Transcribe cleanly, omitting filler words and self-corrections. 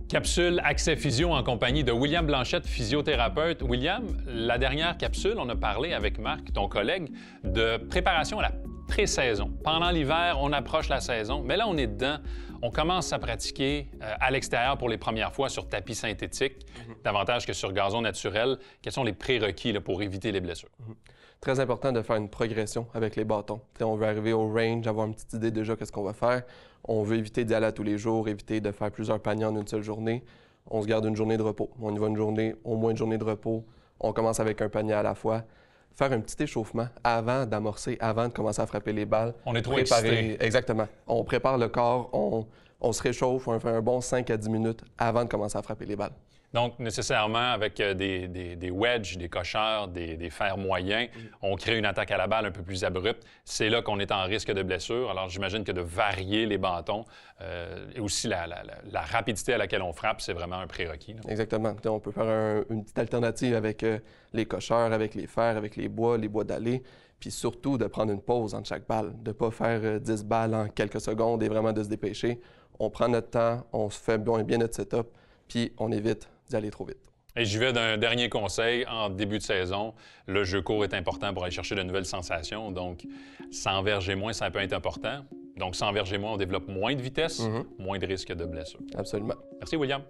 Capsule Accès Physio en compagnie de William Blanchette, physiothérapeute. William, la dernière capsule, on a parlé avec Marc, ton collègue, de préparation à la pré-saison. Pendant l'hiver, on approche la saison, mais là, on est dedans. On commence à pratiquer à l'extérieur pour les premières fois sur tapis synthétique, davantage que sur gazon naturel. Quels sont les prérequis là, pour éviter les blessures? Très important de faire une progression avec les bâtons. On veut arriver au range, avoir une petite idée déjà de ce qu'on va faire. On veut éviter d'y aller à tous les jours, éviter de faire plusieurs paniers en une seule journée. On se garde une journée de repos. On y va une journée, au moins une journée de repos. On commence avec un panier à la fois. Faire un petit échauffement avant d'amorcer, avant de commencer à frapper les balles. On est trop excité. Exactement. On prépare le corps, on se réchauffe, on fait un bon 5 à 10 minutes avant de commencer à frapper les balles. Donc, nécessairement, avec des wedges, des cocheurs, des fers moyens, on crée une attaque à la balle un peu plus abrupte. C'est là qu'on est en risque de blessure. Alors, j'imagine que de varier les bâtons et aussi la rapidité à laquelle on frappe, c'est vraiment un prérequis. Là. Exactement. On peut faire une petite alternative avec les cocheurs, avec les fers, avec les bois d'aller. Puis surtout, de prendre une pause entre chaque balle, de ne pas faire 10 balles en quelques secondes et vraiment de se dépêcher. On prend notre temps, on se fait bien notre setup, puis on évite d'y aller trop vite. Et j'y vais d'un dernier conseil. En début de saison, le jeu court est important pour aller chercher de nouvelles sensations. Donc, s'enverger moins, ça peut être important. Donc, s'enverger moins, on développe moins de vitesse, moins de risque de blessure. Absolument. Merci, William.